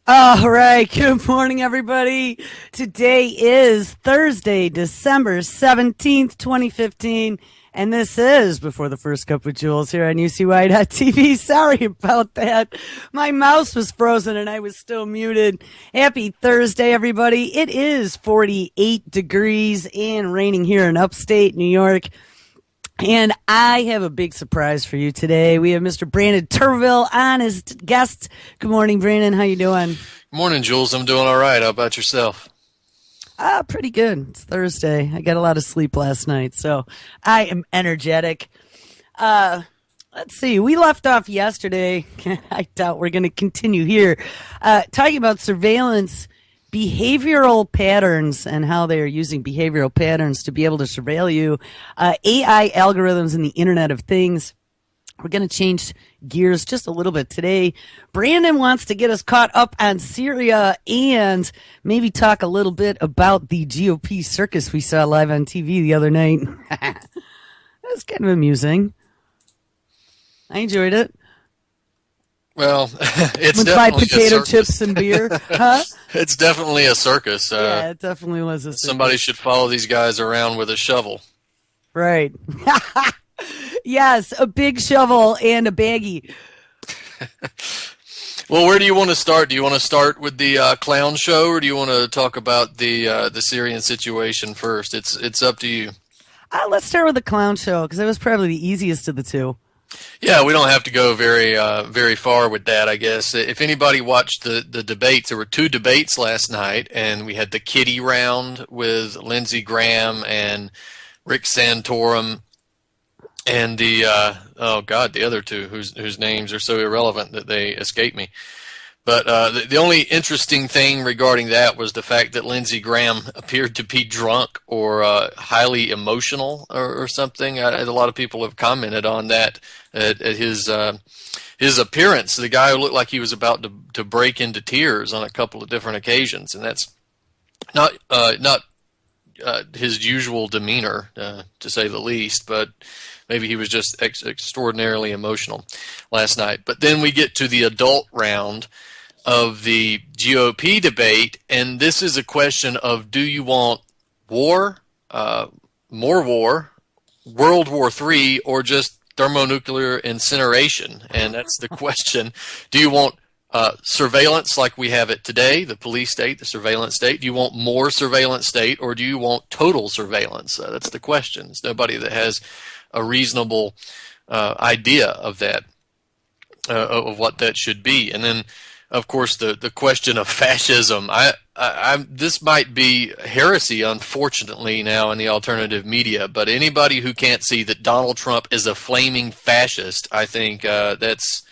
All right. Good morning, everybody. Today is Thursday, December 17th, 2015. And this is Before the First Cup with Jules here on UCY.tv. Sorry about that. My mouse was frozen and I was still muted. Happy Thursday, everybody. It is 48 degrees and raining here in upstate New York. And I have a big surprise for you today. We have Mr. Brandon Turbeville on as guest. Good morning, Brandon. How you doing? Good morning, Jules. I'm doing all right. How about yourself? Pretty good. It's Thursday. I got a lot of sleep last night, so I am energetic. Let's see. We left off yesterday. I doubt we're going to continue here. Talking about surveillance, behavioral patterns, and how they are using behavioral patterns to be able to surveil you. AI algorithms and the Internet of Things. We're going to change gears just a little bit today. Brandon wants to get us caught up on Syria and maybe talk a little bit about the GOP circus we saw live on TV the other night. That was kind of amusing. I enjoyed it. Well, it's with definitely my potato a circus. chips and beer. Huh? It's definitely a circus. Yeah, it definitely was a circus. Somebody should follow these guys around with a shovel. Right. Yes, a big shovel and a baggie. Well, where do you want to start? Do you want to start with the clown show, or do you want to talk about the Syrian situation first? It's up to you. Let's start with the clown show because it was probably the easiest of the two. Yeah, we don't have to go very far with that, I guess. If anybody watched the debates, there were two debates last night, and we had the kiddie round with Lindsey Graham and Rick Santorum, and the other two whose names are so irrelevant that they escape me. But the only interesting thing regarding that was the fact that Lindsey Graham appeared to be drunk or highly emotional or something. A lot of people have commented on that at his appearance. The guy looked like he was about to break into tears on a couple of different occasions, and that's not his usual demeanor, to say the least. But maybe he was just extraordinarily emotional last night. But then we get to the adult round of the GOP debate, and this is a question of, do you want war, more war, World War III, or just thermonuclear incineration? And that's the question. Do you want surveillance like we have it today, the police state, the surveillance state? Do you want more surveillance state, or do you want total surveillance? That's the question. There's nobody that has a reasonable idea of that, of what that should be. And then, of course, the question of fascism. This might be heresy, unfortunately, now in the alternative media. But anybody who can't see that Donald Trump is a flaming fascist, I think that's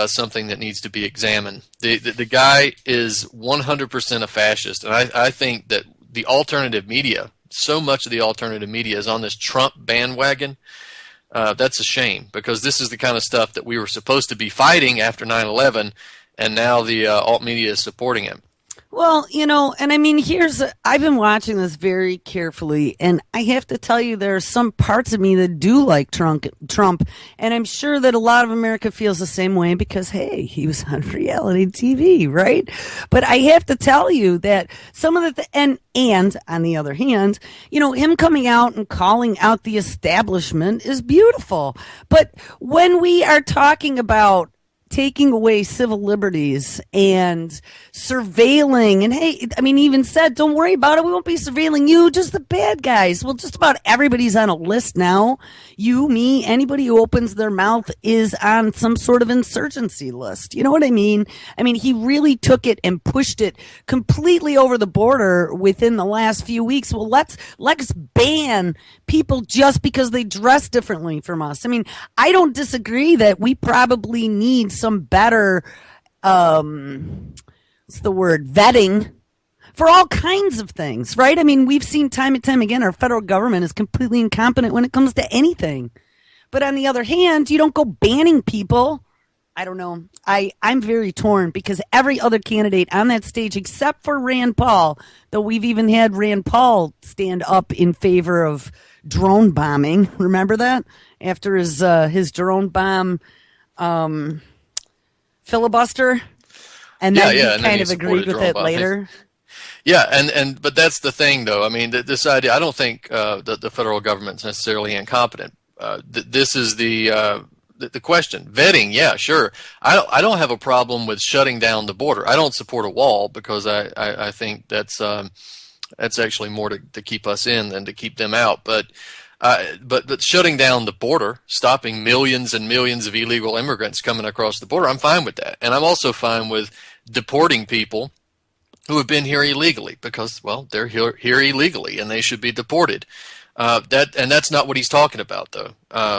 something that needs to be examined. The guy is 100% a fascist, and I think that the alternative media, so much of the alternative media, is on this Trump bandwagon. That's a shame, because this is the kind of stuff that we were supposed to be fighting after 9/11. And now the alt media is supporting him. Well, and I mean, I've been watching this very carefully, and I have to tell you, there are some parts of me that do like Trump, and I'm sure that a lot of America feels the same way because, hey, he was on reality TV, right? But I have to tell you that some of and on the other hand, him coming out and calling out the establishment is beautiful. But when we are talking about taking away civil liberties and surveilling, and hey, I mean, even said, don't worry about it, we won't be surveilling you, just the bad guys. Well, just about everybody's on a list now. You, me, anybody who opens their mouth is on some sort of insurgency list. You know what I mean? I mean, he really took it and pushed it completely over the border within the last few weeks. Well, let's ban people just because they dress differently from us. I mean, I don't disagree that we probably need some better, vetting for all kinds of things, right? I mean, we've seen time and time again, our federal government is completely incompetent when it comes to anything. But on the other hand, you don't go banning people. I don't know. I'm very torn because every other candidate on that stage, except for Rand Paul, though we've even had Rand Paul stand up in favor of drone bombing. Remember that? After his drone bomb, filibuster. And Yeah, then he yeah, and then kind he of agreed supported with drone it bombing. later. Yeah, and but that's the thing, though. I mean, this idea. I don't think that the federal government's necessarily incompetent. This is the question. Vetting, yeah, sure. I don't have a problem with shutting down the border. I don't support a wall because I think that's actually more to keep us in than to keep them out. But shutting down the border, stopping millions and millions of illegal immigrants coming across the border, I'm fine with that, and I'm also fine with deporting people who have been here illegally because, well, they're here illegally and they should be deported. That's not what he's talking about, though.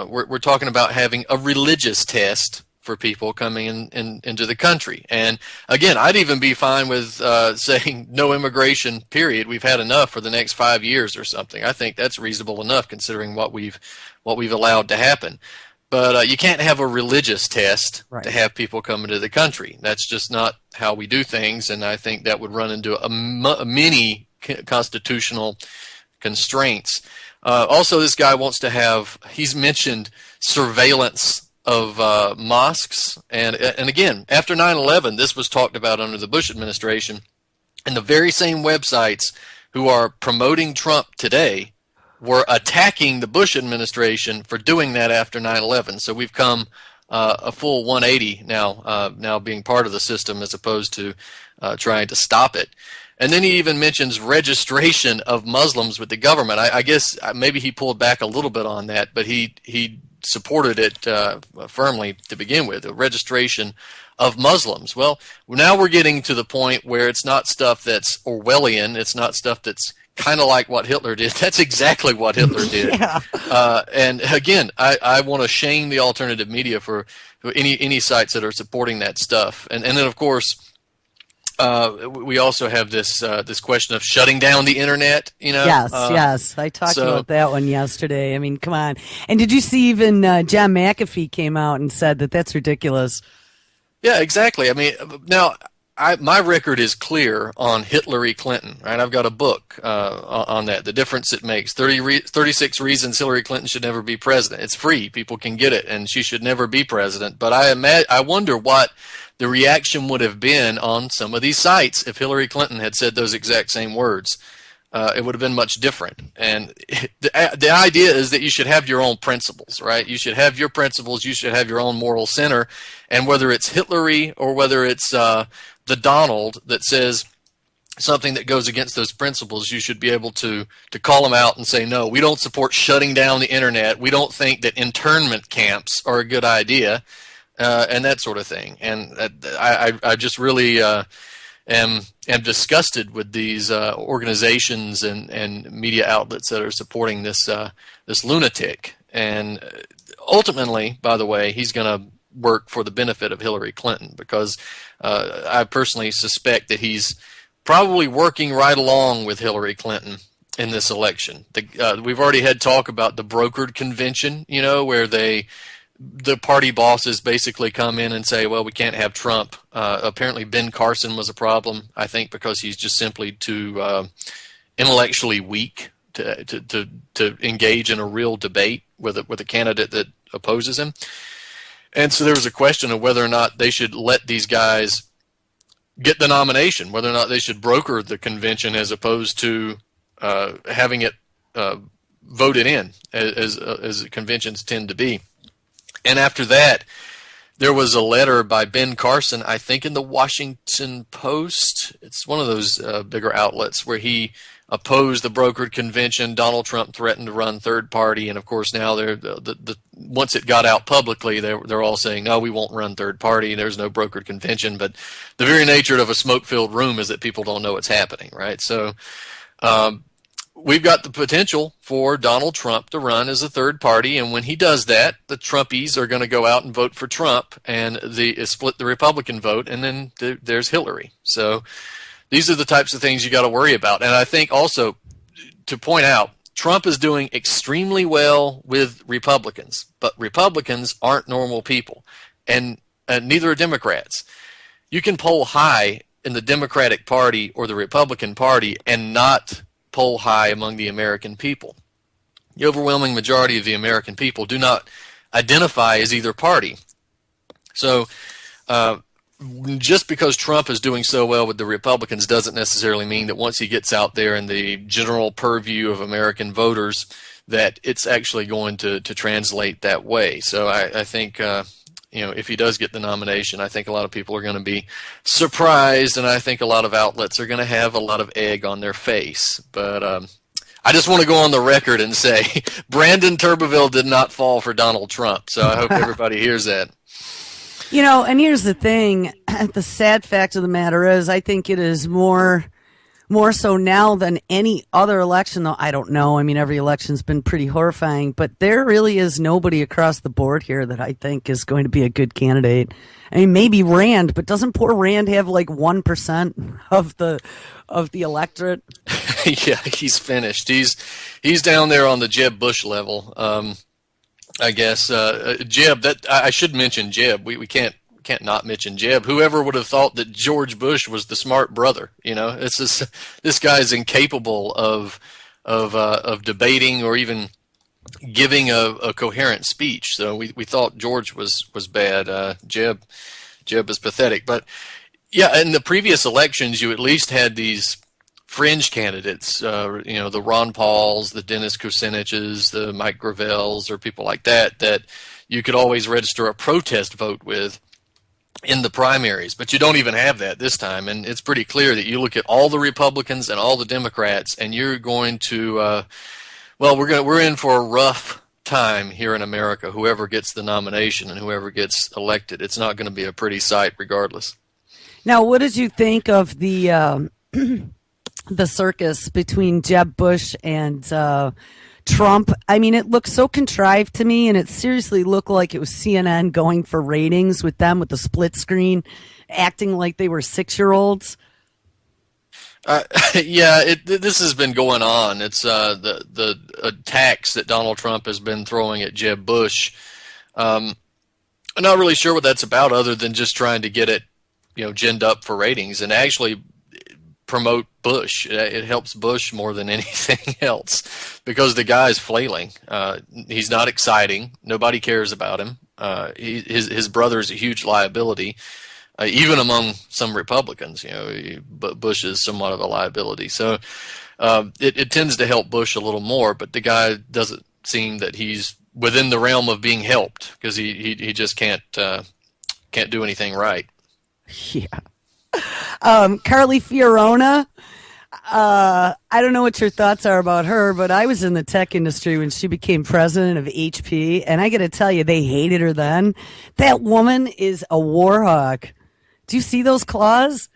We're talking about having a religious test for people coming into the country. And again, I'd even be fine with saying no immigration. Period. We've had enough for the next 5 years or something. I think that's reasonable enough considering what we've allowed to happen. But you can't have a religious test to Right. have people come into the country. That's just not how we do things, and I think that would run into many constitutional constraints. Also, this guy wants to have, he's mentioned surveillance of mosques. And again, after 9/11, this was talked about under the Bush administration. And the very same websites who are promoting Trump today were attacking the Bush administration for doing that after 9/11. So we've come a full 180 now being part of the system as opposed to trying to stop it. And then he even mentions registration of Muslims with the government. I guess maybe he pulled back a little bit on that, but he supported it firmly to begin with, the registration of Muslims. Well, now we're getting to the point where it's not stuff that's Orwellian. It's not stuff that's kind of like what Hitler did. That's exactly what Hitler did. Yeah. And again, I want to shame the alternative media for any sites that are supporting that stuff. And then, of course, we also have this question of shutting down the internet. Yes, yes. I talked So about that one yesterday. I mean, come on. And did you see even John McAfee came out and said that that's ridiculous? yeah, exactly. I mean, now my record is clear on Hillary Clinton, right? I've got a book on that, the difference it makes. 36 reasons Hillary Clinton should never be president. It's free. People can get it, and she should never be president. But I wonder what the reaction would have been on some of these sites if Hillary Clinton had said those exact same words. It would have been much different. And the idea is that you should have your own principles, right? You should have your principles. You should have your own moral center. And whether it's Hillary or whether it's the Donald that says something that goes against those principles, you should be able to call them out and say, no, we don't support shutting down the internet. We don't think that internment camps are a good idea, and that sort of thing. And I just really am disgusted with these organizations and media outlets that are supporting this lunatic. And ultimately, by the way, he's going to work for the benefit of Hillary Clinton because I personally suspect that he's probably working right along with Hillary Clinton in this election. We've already had talk about the brokered convention, where the party bosses basically come in and say, well, we can't have Trump. Apparently Ben Carson was a problem, I think, because he's just simply too intellectually weak to engage in a real debate with a candidate that opposes him. And so there was a question of whether or not they should let these guys get the nomination, whether or not they should broker the convention as opposed to having it voted in, as conventions tend to be. And after that, there was a letter by Ben Carson, I think in the Washington Post. It's one of those bigger outlets where he opposed the brokered convention. Donald Trump threatened to run third party, and of course now once it got out publicly, they're all saying, no, we won't run third party. There's no brokered convention. But the very nature of a smoke-filled room is that people don't know what's happening, right? So we've got the potential for Donald Trump to run as a third party, and when he does that, the Trumpies are going to go out and vote for Trump, and split the Republican vote, and then there's Hillary. So these are the types of things you got to worry about. And I think also to point out, Trump is doing extremely well with Republicans, but Republicans aren't normal people, and neither are Democrats. You can poll high in the Democratic Party or the Republican Party and not poll high among the American people. The overwhelming majority of the American people do not identify as either party. So just because Trump is doing so well with the Republicans doesn't necessarily mean that once he gets out there in the general purview of American voters, that it's actually going to translate that way. So I think, if he does get the nomination, I think a lot of people are going to be surprised, and I think a lot of outlets are going to have a lot of egg on their face. But I just want to go on the record and say Brandon Turbeville did not fall for Donald Trump. So I hope everybody hears that. And here's the thing. The sad fact of the matter is I think it is more so now than any other election, though I don't know. I mean, every election's been pretty horrifying, but there really is nobody across the board here that I think is going to be a good candidate. I mean, maybe Rand, but doesn't poor Rand have like 1% of the electorate? Yeah, he's finished. He's down there on the Jeb Bush level. I guess Jeb. That I should mention Jeb. We can't not mention Jeb. Whoever would have thought that George Bush was the smart brother? It's just, this guy is incapable of debating or even giving a coherent speech. So we thought George was bad. Jeb is pathetic. But yeah, in the previous elections, you at least had these fringe candidates, the Ron Pauls, the Dennis Kuciniches, the Mike Gravels, or people like that you could always register a protest vote with in the primaries. But you don't even have that this time, and it's pretty clear that you look at all the Republicans and all the Democrats, and you're going to, we're in for a rough time here in America. Whoever gets the nomination and whoever gets elected, it's not going to be a pretty sight regardless. Now, what did you think of the the circus between Jeb Bush and Trump? I mean, it looked so contrived to me, and it seriously looked like it was CNN going for ratings with them with the split screen, acting like they were 6-year-olds. This has been going on. It's the attacks that Donald Trump has been throwing at Jeb Bush. I'm not really sure what that's about, other than just trying to get it, ginned up for ratings and actually promote Bush. It helps Bush more than anything else because the guy's flailing. He's not exciting. Nobody cares about him. His brother's a huge liability, even among some Republicans. But Bush is somewhat of a liability. So it tends to help Bush a little more. But the guy doesn't seem that he's within the realm of being helped because he just can't do anything right. Yeah. Carly Fiorina, I don't know what your thoughts are about her, but I was in the tech industry when she became president of HP, and I got to tell you, they hated her then. That woman is a war hawk. Do you see those claws?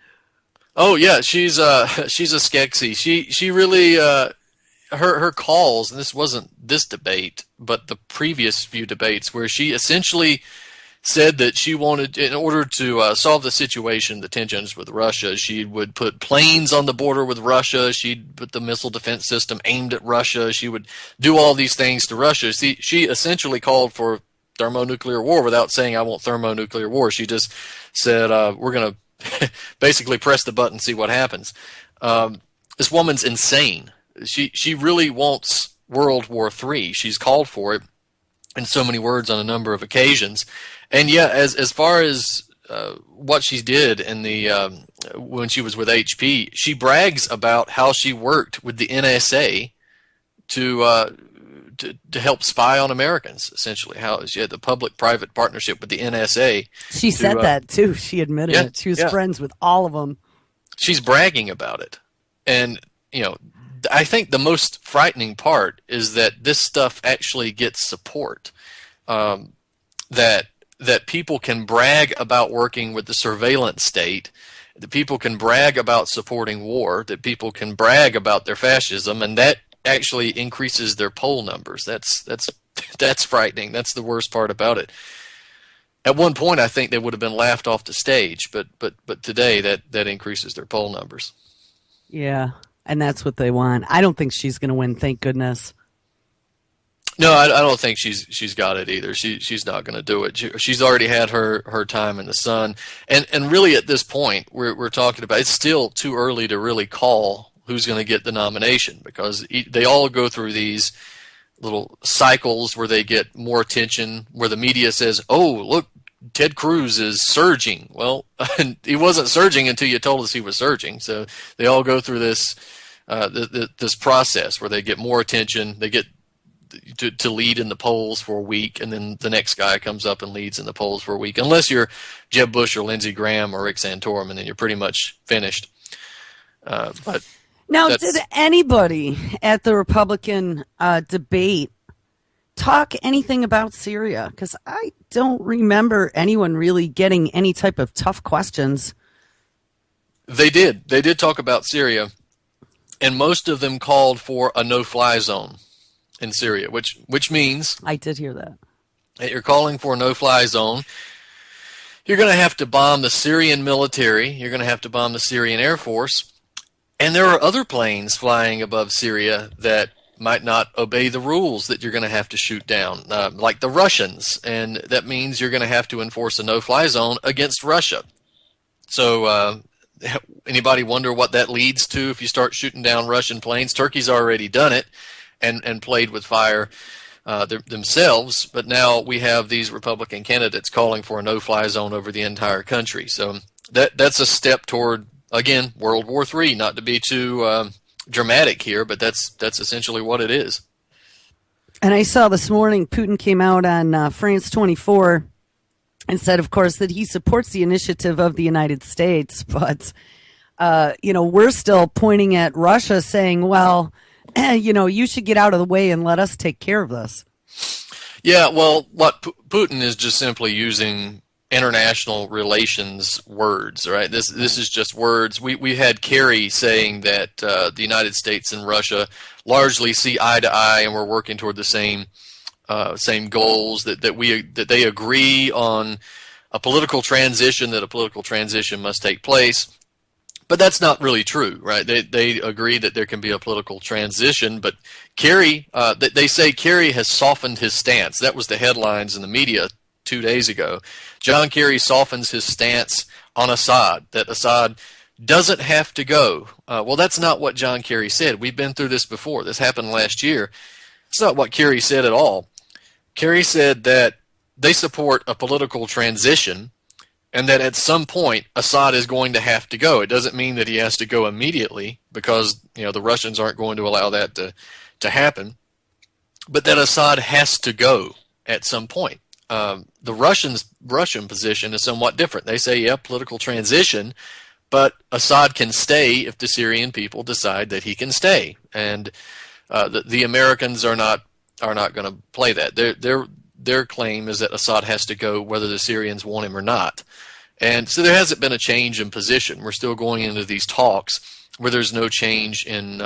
Oh yeah, she's a Skeksis. She really her calls, and this wasn't this debate, but the previous few debates, where she essentially said that she wanted, in order to solve the situation, the tensions with Russia, she would put planes on the border with Russia. She'd put the missile defense system aimed at Russia. She would do all these things to Russia. She essentially called for thermonuclear war without saying, I want thermonuclear war. She just said, we're going to basically press the button, see what happens. This woman's insane. She really wants World War III. She's called for it in so many words on a number of occasions. And yeah, as far as what she did in the when she was with HP, she brags about how she worked with the NSA to help spy on Americans. Essentially, how she had the public-private partnership with the NSA. She said that too. She admitted it. She was friends with all of them. She's bragging about it, and I think the most frightening part is that this stuff actually gets support. That people can brag about working with the surveillance state, that people can brag about supporting war, that people can brag about their fascism, and that actually increases their poll numbers. That's frightening. That's the worst part about it. At one point, I think they would have been laughed off the stage, but today that increases their poll numbers. Yeah, and that's what they want. I don't think she's going to win. Thank goodness. No, I don't think she's got it either. She's not going to do it. She's already had her time in the sun, and really at this point we're talking about, it's still too early to really call who's going to get the nomination, because they all go through these little cycles where they get more attention, where the media says, "Oh, look, Ted Cruz is surging. Well, he wasn't surging until you told us he was surging. So they all go through this process where they get more attention. They get to lead in the polls for a week, and then the next guy comes up and leads in the polls for a week. Unless you're Jeb Bush or Lindsey Graham or Rick Santorum, and then you're pretty much finished. But now, did anybody at the Republican debate talk anything about Syria? Because I don't remember anyone really getting any type of tough questions. They did. They did talk about Syria, and most of them called for a no-fly zone in Syria, which means I did hear that you're calling for a no-fly zone. You're going to have to bomb the Syrian military. You're going to have to bomb the Syrian Air Force. And there are other planes flying above Syria that might not obey the rules that you're going to have to shoot down, like the Russians. And that means you're going to have to enforce a no-fly zone against Russia. So anybody wonder what that leads to if you start shooting down Russian planes? Turkey's already done it and played with fire themselves. But now we have these Republican candidates calling for a no-fly zone over the entire country. So that's a step toward, again, World War III. Not to be too dramatic here, but that's essentially what it is. And I saw this morning Putin came out on France 24 and said, of course, that he supports the initiative of the United States, but we're still pointing at Russia saying, well, you should get out of the way and let us take care of this. Yeah, well, what Putin is just simply using international relations words, right? This is just words. We had Kerry saying that the United States and Russia largely see eye to eye, and we're working toward the same goals. That they agree on a political transition. That a political transition must take place. But that's not really true, right? They agree that there can be a political transition, but Kerry, they say Kerry has softened his stance. That was the headlines in the media 2 days ago. John Kerry softens his stance on Assad, that Assad doesn't have to go. Well, that's not what John Kerry said. We've been through this before. This happened last year. It's not what Kerry said at all. Kerry said that they support a political transition, and that at some point Assad is going to have to go. It doesn't mean that he has to go immediately, because the Russians aren't going to allow that to happen, but that Assad has to go at some point. The Russian position is somewhat different. They say, yeah, political transition, but Assad can stay if the Syrian people decide that he can stay, and the Americans are not going to play that. Their claim is that Assad has to go whether the Syrians want him or not. And so there hasn't been a change in position. We're still going into these talks where there's no change in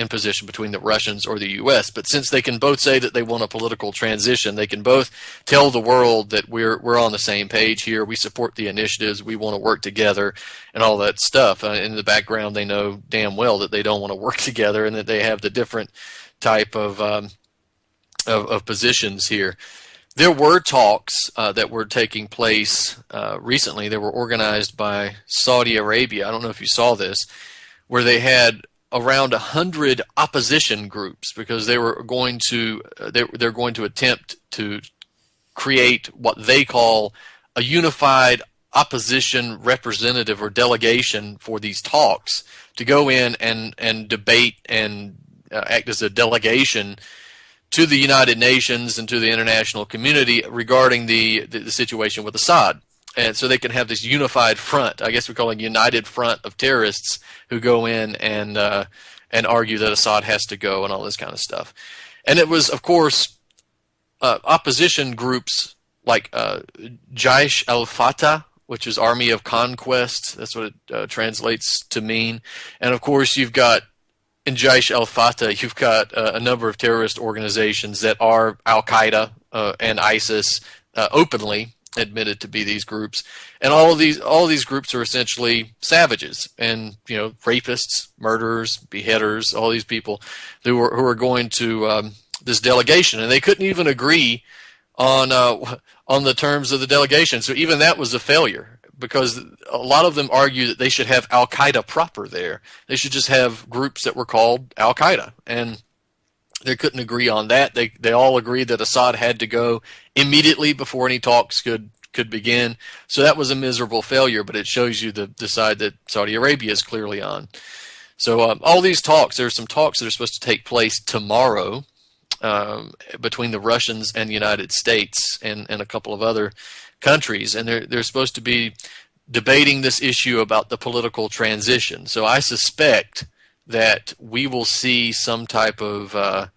position between the Russians or the U.S. But since they can both say that they want a political transition, they can both tell the world that we're on the same page here. We support the initiatives. We want to work together and all that stuff. In the background, they know damn well that they don't want to work together and that they have the different type of positions here. There were talks that were taking place recently. They were organized by Saudi Arabia. I don't know if you saw this, where they had around 100 opposition groups, because they were going to they're going to attempt to create what they call a unified opposition representative or delegation for these talks to go in and debate and act as a delegation to the United Nations and to the international community regarding the situation with Assad. And so they can have this unified front, I guess we call it a united front of terrorists who go in and argue that Assad has to go and all this kind of stuff. And it was, of course, opposition groups like Jaish al-Fatah, which is Army of Conquest. That's what it translates to mean. And, of course, you've got in Jaish al-Fatah, you've got a number of terrorist organizations that are Al-Qaeda and ISIS openly admitted to be these groups, and all these groups are essentially savages and rapists, murderers, beheaders, all these people who are going to this delegation, and they couldn't even agree on the terms of the delegation. So even that was a failure, because a lot of them argue that they should have Al-Qaeda proper there. They should just have groups that were called Al-Qaeda. And they couldn't agree on that. They all agreed that Assad had to go immediately before any talks could could begin. So that was a miserable failure, but it shows you the side that Saudi Arabia is clearly on. So all these talks, there's some talks that are supposed to take place tomorrow between the Russians and the United States and a couple of other countries, and they're supposed to be debating this issue about the political transition. So I suspect that we will see some type of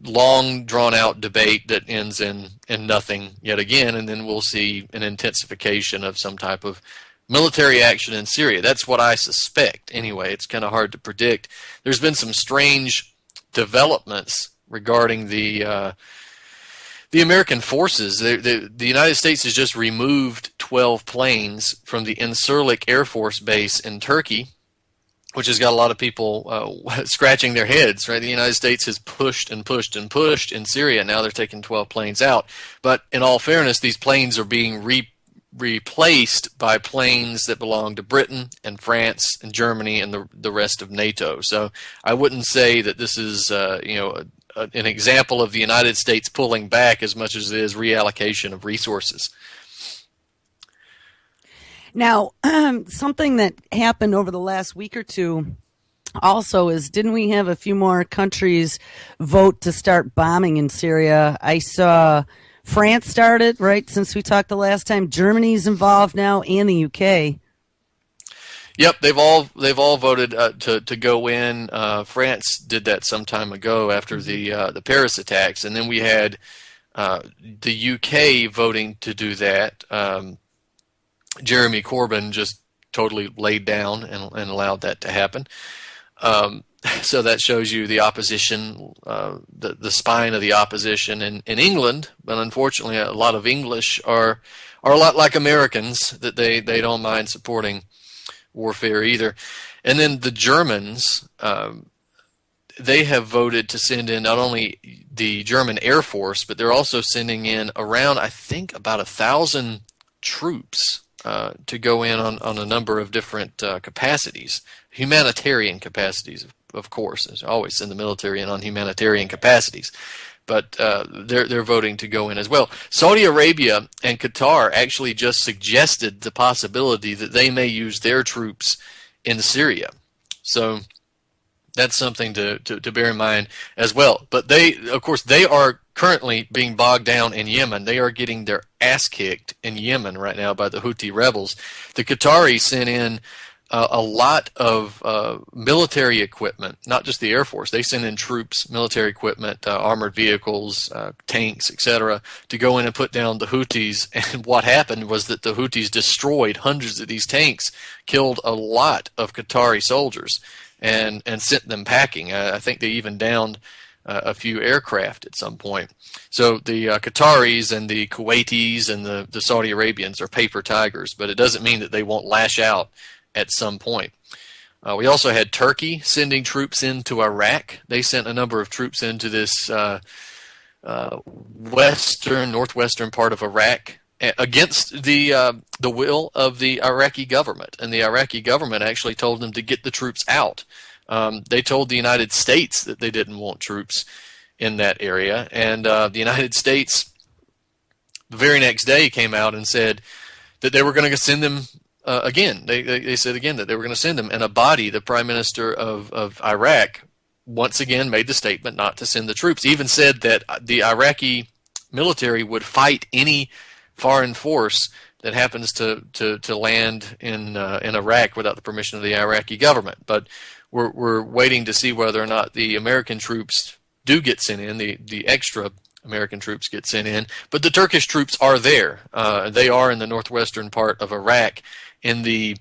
long drawn-out debate that ends in nothing yet again, and then we'll see an intensification of some type of military action in Syria. That's what I suspect. Anyway, it's kind of hard to predict. There's been some strange developments regarding the American forces. The United States has just removed 12 planes from the Incirlik Air Force Base in Turkey, which has got a lot of people scratching their heads, right? The United States has pushed and pushed and pushed in Syria. Now they're taking 12 planes out. But in all fairness, these planes are being replaced by planes that belong to Britain and France and Germany and the rest of NATO. So I wouldn't say that this is an example of the United States pulling back as much as it is reallocation of resources. Now, something that happened over the last week or two also is, didn't we have a few more countries vote to start bombing in Syria? I saw France started, right, since we talked the last time. Germany's involved now, and the UK. Yep, they've all voted to go in. France did that some time ago after the Paris attacks, and then we had the UK voting to do that. Jeremy Corbyn just totally laid down and allowed that to happen. So that shows you the opposition, the spine of the opposition in England. But unfortunately, a lot of English are a lot like Americans, that they don't mind supporting warfare either. And then the Germans, they have voted to send in not only the German Air Force, but they're also sending in around, I think, about 1,000 troops to go in on a number of different capacities, humanitarian capacities, of course. There's always send the military in on humanitarian capacities, but they're voting to go in as well. Saudi Arabia and Qatar actually just suggested the possibility that they may use their troops in Syria. So that's something to bear in mind as well. But they are currently being bogged down in Yemen. They are getting their ass kicked in Yemen right now by the Houthi rebels. The Qataris sent in a lot of military equipment, not just the Air Force. They sent in troops, military equipment, armored vehicles, tanks, etc., to go in and put down the Houthis. And what happened was that the Houthis destroyed hundreds of these tanks, killed a lot of Qatari soldiers, and sent them packing. I think they even downed a few aircraft at some point. So the Qataris and the Kuwaitis and the Saudi Arabians are paper tigers, but it doesn't mean that they won't lash out at some point. We also had Turkey sending troops into Iraq. They sent a number of troops into this northwestern part of Iraq against the will of the Iraqi government. And the Iraqi government actually told them to get the troops out. They told the United States that they didn't want troops in that area. And the United States, the very next day, came out and said that they were going to send them again. They said again that they were going to send them. And Abadi, the prime minister of Iraq, once again made the statement not to send the troops. Even said that the Iraqi military would fight any foreign force that happens to land in Iraq without the permission of the Iraqi government. But we're waiting to see whether or not the American troops do get sent in, the extra American troops get sent in. But the Turkish troops are there. They are in the northwestern part of Iraq, in the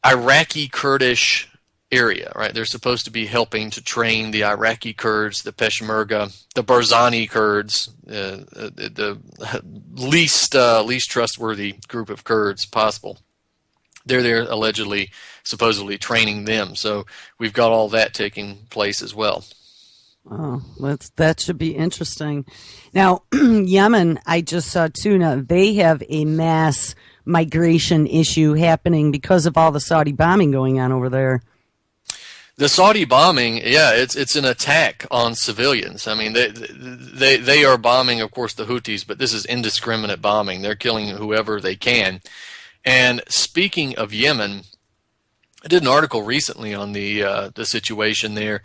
Iraqi Kurdish area, right? They're supposed to be helping to train the Iraqi Kurds, the Peshmerga, the Barzani Kurds, the least trustworthy group of Kurds possible. They're there supposedly training them. So we've got all that taking place as well. Oh, that should be interesting. Now, Yemen, I just saw too. Now they have a mass migration issue happening because of all the Saudi bombing going on over there. The Saudi bombing, yeah, it's an attack on civilians. I mean, they are bombing, of course, the Houthis, but this is indiscriminate bombing. They're killing whoever they can. And speaking of Yemen, I did an article recently on the situation there.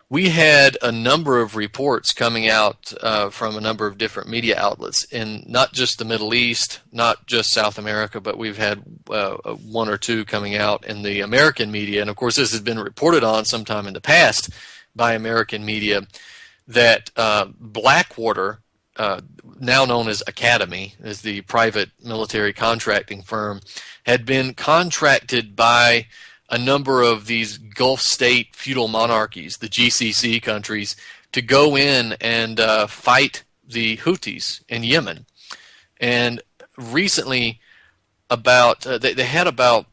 We had a number of reports coming out from a number of different media outlets in not just the Middle East, not just South America, but we've had one or two coming out in the American media. And of course, this has been reported on sometime in the past by American media that Blackwater, now known as Academy, is the private military contracting firm, had been contracted by a number of these Gulf state feudal monarchies, the GCC countries, to go in and fight the Houthis in Yemen. And recently, they had about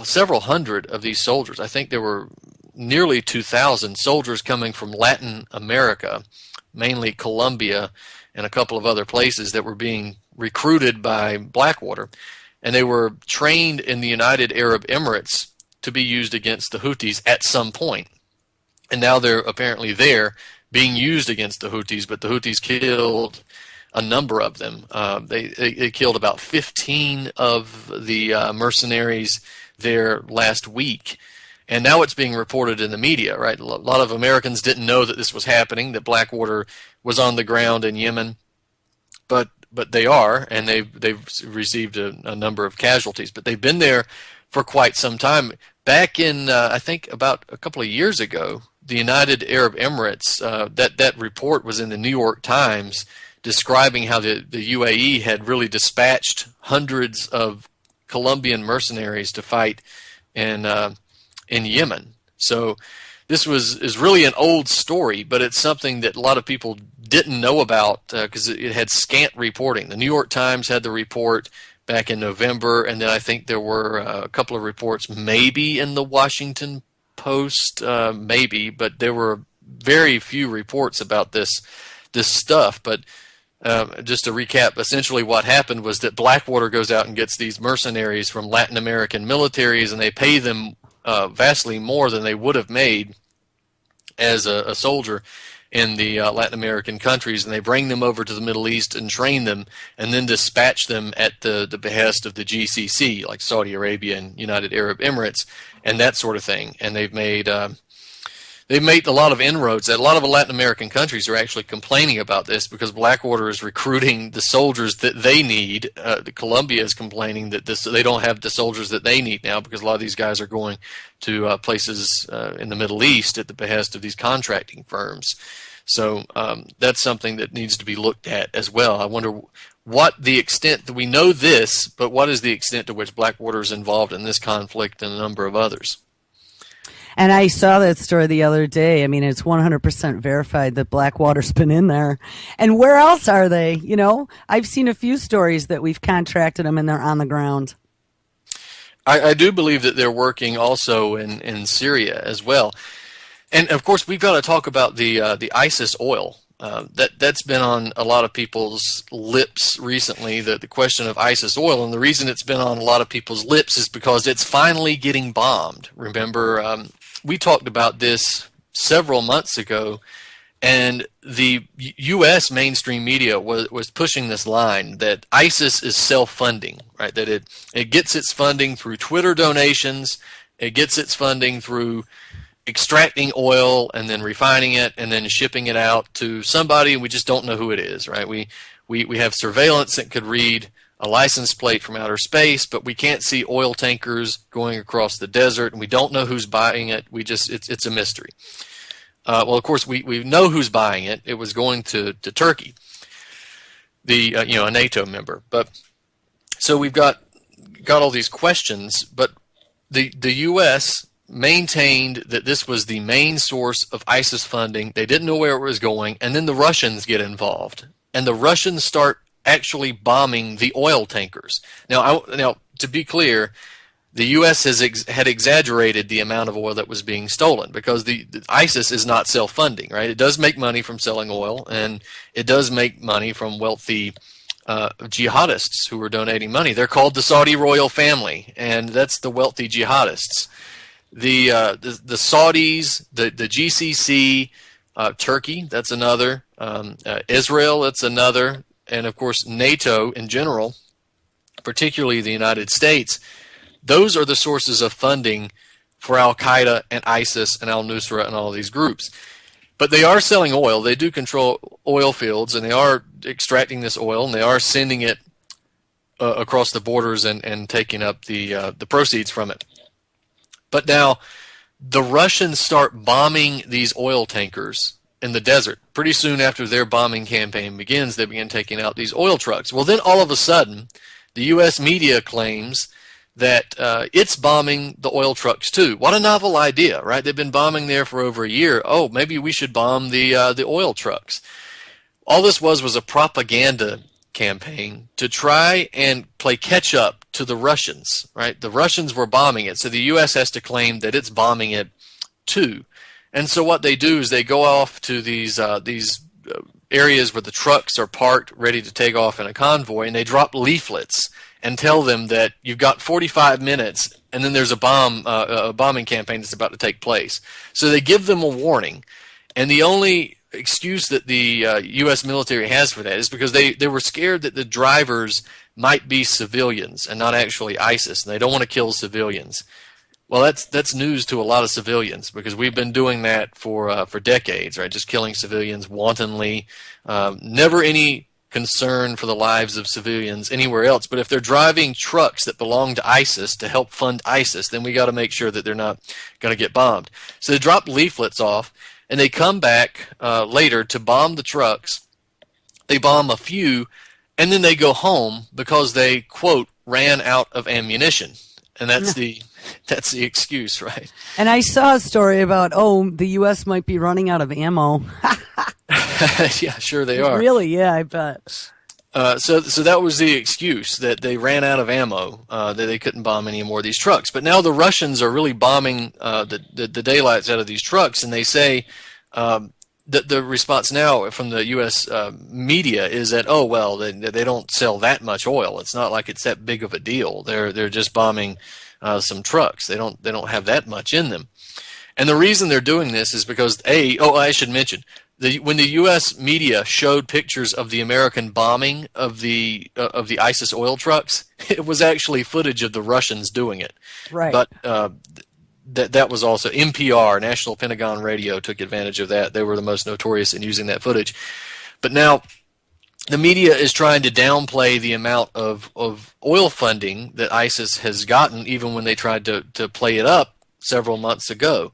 several hundred of these soldiers. I think there were nearly 2,000 soldiers coming from Latin America, mainly Colombia and a couple of other places, that were being recruited by Blackwater. And they were trained in the United Arab Emirates to be used against the Houthis at some point. And now they're apparently there being used against the Houthis, but the Houthis killed a number of them. They killed about 15 of the mercenaries there last week. And now it's being reported in the media, right? A lot of Americans didn't know that this was happening, that Blackwater was on the ground in Yemen. But they are, and they've received a number of casualties. But they've been there for quite some time. Back in, I think, about a couple of years ago, the United Arab Emirates, that report was in the New York Times, describing how the UAE had really dispatched hundreds of Colombian mercenaries to fight in Yemen. So this is really an old story, but it's something that a lot of people didn't know about because it had scant reporting. The New York Times had the report back in November, and then I think there were a couple of reports maybe in the Washington Post, maybe, but there were very few reports about this stuff. But just to recap, essentially what happened was that Blackwater goes out and gets these mercenaries from Latin American militaries, and they pay them vastly more than they would have made as a soldier in the Latin American countries, and they bring them over to the Middle East and train them and then dispatch them at the behest of the GCC, like Saudi Arabia and United Arab Emirates and that sort of thing. And they've made a lot of inroads. A lot of the Latin American countries are actually complaining about this because Blackwater is recruiting the soldiers that they need. Colombia is complaining that they don't have the soldiers that they need now because a lot of these guys are going to places in the Middle East at the behest of these contracting firms. So that's something that needs to be looked at as well. I wonder what the extent that we know this, but what is the extent to which Blackwater is involved in this conflict and a number of others? And I saw that story the other day. I mean, it's 100% verified that Blackwater's been in there. And where else are they? You know, I've seen a few stories that we've contracted them and they're on the ground. I do believe that they're working also in Syria as well. And of course, we've got to talk about the ISIS oil. That's been on a lot of people's lips recently, the question of ISIS oil. And the reason it's been on a lot of people's lips is because it's finally getting bombed. Remember, we talked about this several months ago, and the U.S. mainstream media was pushing this line that ISIS is self-funding, right? That it gets its funding through Twitter donations, it gets its funding through extracting oil and then refining it and then shipping it out to somebody, and we just don't know who it is, right? We have surveillance that could read a license plate from outer space, but we can't see oil tankers going across the desert, and we don't know who's buying it. It's a mystery. Well, of course, we know who's buying it. It was going to Turkey, a NATO member. But so we've got all these questions, but the U.S. maintained that this was the main source of ISIS funding. They didn't know where it was going, and then the Russians get involved, and the Russians start actually bombing the oil tankers. Now, to be clear, the U.S. had exaggerated the amount of oil that was being stolen because the ISIS is not self-funding, right? It does make money from selling oil, and it does make money from wealthy jihadists who are donating money. They're called the Saudi royal family, and that's the wealthy jihadists. the Saudis, the GCC, Turkey, that's another, Israel, that's another, and of course NATO in general, particularly the United States. Those are the sources of funding for Al Qaeda and ISIS and Al Nusra and all of these groups. But they are selling oil. They do control oil fields, and they are extracting this oil, and they are sending it across the borders and taking up the proceeds from it. But now the Russians start bombing these oil tankers in the desert. Pretty soon after their bombing campaign begins, they begin taking out these oil trucks. Well, then all of a sudden, the U.S. media claims that it's bombing the oil trucks too. What a novel idea, right? They've been bombing there for over a year. Oh, maybe we should bomb the oil trucks. All this was a propaganda campaign to try and play catch up to the Russians, right? The Russians were bombing it, so the U.S. has to claim that it's bombing it too. And so what they do is they go off to these areas where the trucks are parked, ready to take off in a convoy, and they drop leaflets and tell them that you've got 45 minutes, and then there's a bombing campaign that's about to take place. So they give them a warning, and the only excuse that the U.S. military has for that is because they were scared that the drivers might be civilians and not actually ISIS, and they don't want to kill civilians. Well, that's news to a lot of civilians because we've been doing that for decades, right? Just killing civilians wantonly, never any concern for the lives of civilians anywhere else. But if they're driving trucks that belong to ISIS to help fund ISIS, then we got to make sure that they're not going to get bombed. So they drop leaflets off, and they come back later to bomb the trucks. They bomb a few, and then they go home because they, quote, ran out of ammunition. And that's the excuse, right? And I saw a story about, the U.S. might be running out of ammo. Yeah, sure they are. Really? Yeah, I bet. So that was the excuse, that they ran out of ammo, that they couldn't bomb any more of these trucks. But now the Russians are really bombing the daylights out of these trucks, and they say the response now from the U.S. Media is that, they don't sell that much oil. It's not like it's that big of a deal. They're just bombing some trucks. They don't have that much in them. And the reason they're doing this is because I should mention, when the U.S. media showed pictures of the American bombing of the ISIS oil trucks, it was actually footage of the Russians doing it. Right. But that was also NPR, National Pentagon Radio, took advantage of that. They were the most notorious in using that footage. But now the media is trying to downplay the amount of oil funding that ISIS has gotten, even when they tried to play it up several months ago.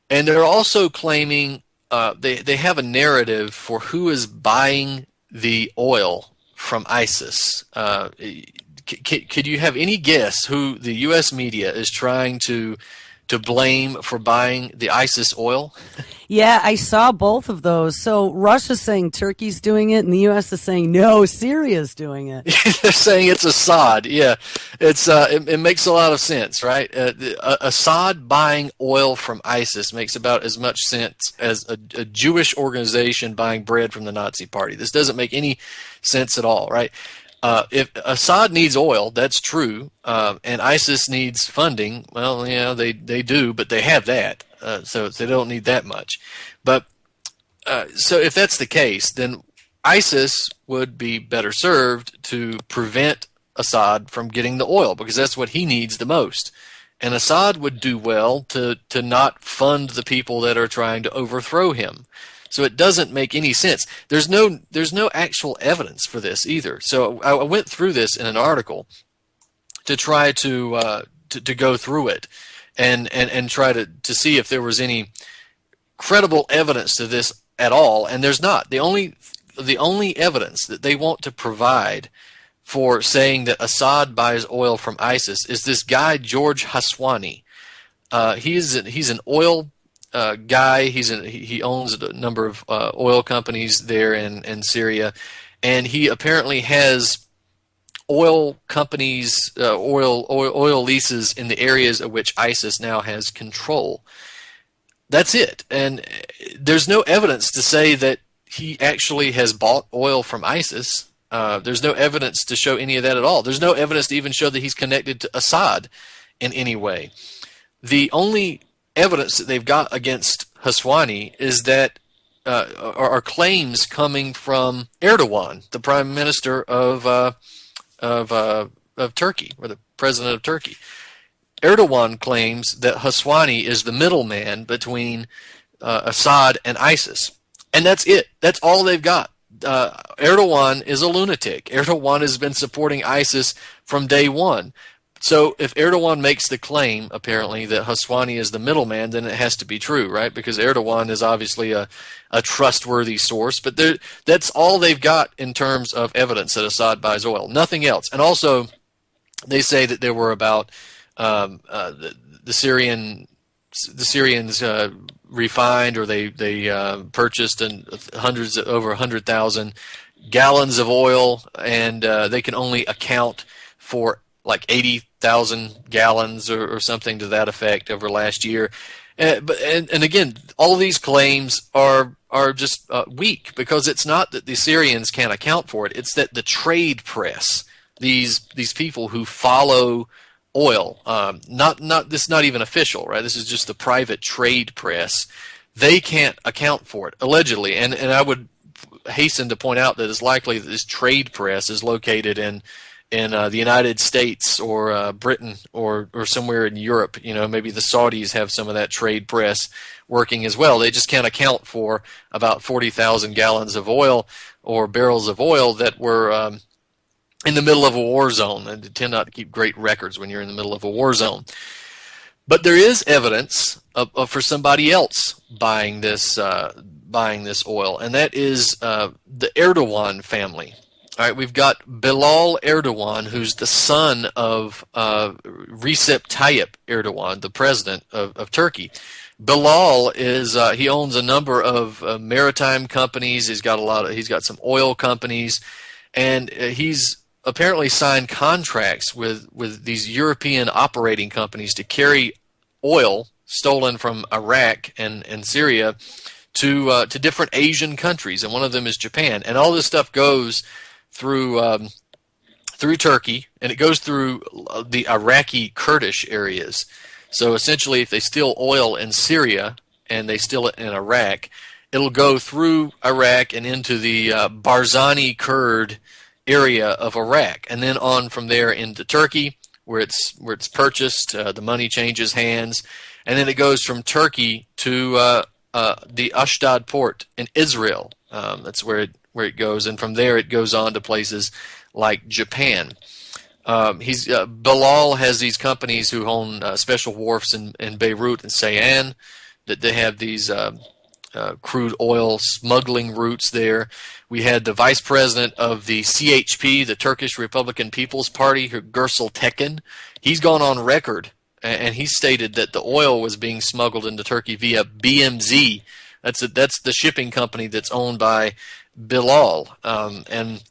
And they're also claiming they have a narrative for who is buying the oil from ISIS. Could you have any guess who the U.S. media is trying to blame for buying the ISIS oil? Yeah, I saw both of those. So Russia's saying Turkey's doing it, and the U.S. is saying, no, Syria's doing it. They're saying it's Assad. Yeah, it makes a lot of sense, right? Assad buying oil from ISIS makes about as much sense as a Jewish organization buying bread from the Nazi Party. This doesn't make any sense at all, right? If Assad needs oil, that's true, and ISIS needs funding. Well, they do, but they have that, so they don't need that much. But so if that's the case, then ISIS would be better served to prevent Assad from getting the oil because that's what he needs the most. And Assad would do well to not fund the people that are trying to overthrow him. So it doesn't make any sense. There's no actual evidence for this either. So I went through this in an article to try to go through it and try to see if there was any credible evidence to this at all. And there's not. The only evidence that they want to provide for saying that Assad buys oil from ISIS is this guy George Haswani. He's an oil guy. He owns a number of oil companies there in Syria, and he apparently has oil companies, oil leases in the areas of which ISIS now has control. That's it, and there's no evidence to say that he actually has bought oil from ISIS. There's no evidence to show any of that at all. There's no evidence to even show that he's connected to Assad in any way. the only evidence that they've got against Haswani is that are claims coming from Erdogan, the prime minister of of Turkey, or the president of Turkey. Erdogan claims that Haswani is the middleman between Assad and ISIS, and that's it. That's all they've got. Erdogan is a lunatic. Erdogan has been supporting ISIS from day one. So if Erdogan makes the claim, apparently, that Haswani is the middleman, then it has to be true, right? Because Erdogan is obviously a trustworthy source. But that's all they've got in terms of evidence that Assad buys oil. Nothing else. And also, they say that there were about the Syrians refined, or they purchased hundreds, over 100,000 gallons of oil, and they can only account for like 80,000 gallons or something to that effect over last year. And again, all of these claims are just weak, because it's not that the Syrians can't account for it. It's that the trade press, these people who follow oil, this is not even official, right? This is just the private trade press. They can't account for it, allegedly. And I would hasten to point out that it's likely that this trade press is located in the United States, or Britain, or somewhere in Europe. Maybe the Saudis have some of that trade press working as well. They just can't account for about 40,000 gallons of oil, or barrels of oil, that were in the middle of a war zone. And they tend not to keep great records when you're in the middle of a war zone. But there is evidence for somebody else buying this oil, and that is the Erdogan family. All right, we've got Bilal Erdogan, who's the son of Recep Tayyip Erdogan, the president of Turkey. Bilal he owns a number of maritime companies. He's got some oil companies, and he's apparently signed contracts with these European operating companies to carry oil stolen from Iraq and Syria to different Asian countries, and one of them is Japan. And all this stuff goes through Turkey, and it goes through the Iraqi Kurdish areas. So essentially, if they steal oil in Syria and they steal it in Iraq, it'll go through Iraq and into the Barzani Kurd area of Iraq, and then on from there into Turkey, where it's purchased. The money changes hands, and then it goes from Turkey to the Ashdod port in Israel. That's where it goes, and from there it goes on to places like Japan. Bilal has these companies who own special wharfs in Beirut and Ceyhan, that they have these crude oil smuggling routes there. We had the vice president of the CHP, the Turkish Republican People's Party, Gürsel Tekin. He's gone on record, and he stated that the oil was being smuggled into Turkey via BMZ. That's the shipping company that's owned by Bilal. And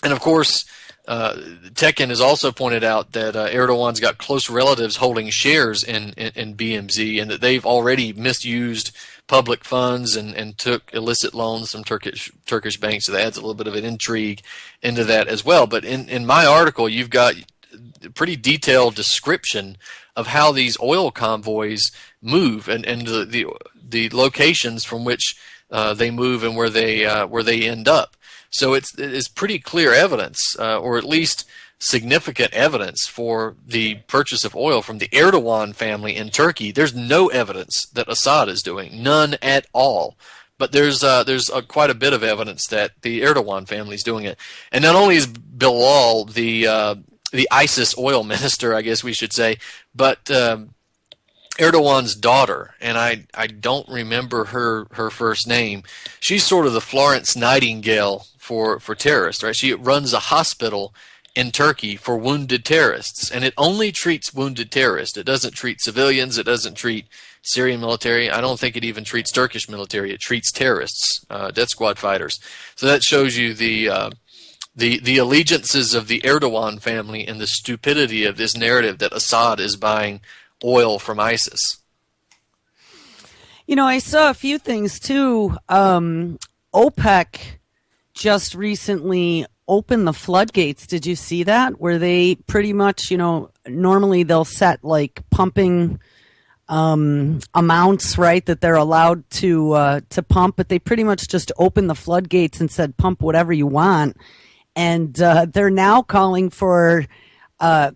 of course, Tekin has also pointed out that Erdogan's got close relatives holding shares in BMZ, and that they've already misused public funds and took illicit loans from Turkish banks. So that adds a little bit of an intrigue into that as well. But in my article, you've got a pretty detailed description of how these oil convoys move, and the locations from which they move, and where they end up. So it's pretty clear evidence, or at least significant evidence, for the purchase of oil from the Erdogan family in Turkey. There's no evidence that Assad is doing, none at all. But there's quite a bit of evidence that the Erdogan family is doing it. And not only is Bilal the ISIS oil minister, I guess we should say, but Erdogan's daughter, and I don't remember her first name. She's sort of the Florence Nightingale for terrorists, right? She runs a hospital in Turkey for wounded terrorists, and it only treats wounded terrorists. It doesn't treat civilians. It doesn't treat Syrian military. I don't think it even treats Turkish military. It treats terrorists, death squad fighters. So that shows you the allegiances of the Erdogan family, and the stupidity of this narrative that Assad is buying oil from ISIS. I saw a few things too. OPEC just recently opened the floodgates. Did you see that? Where they pretty much, normally they'll set like pumping amounts, right, that they're allowed to pump, but they pretty much just opened the floodgates and said pump whatever you want. And they're now calling for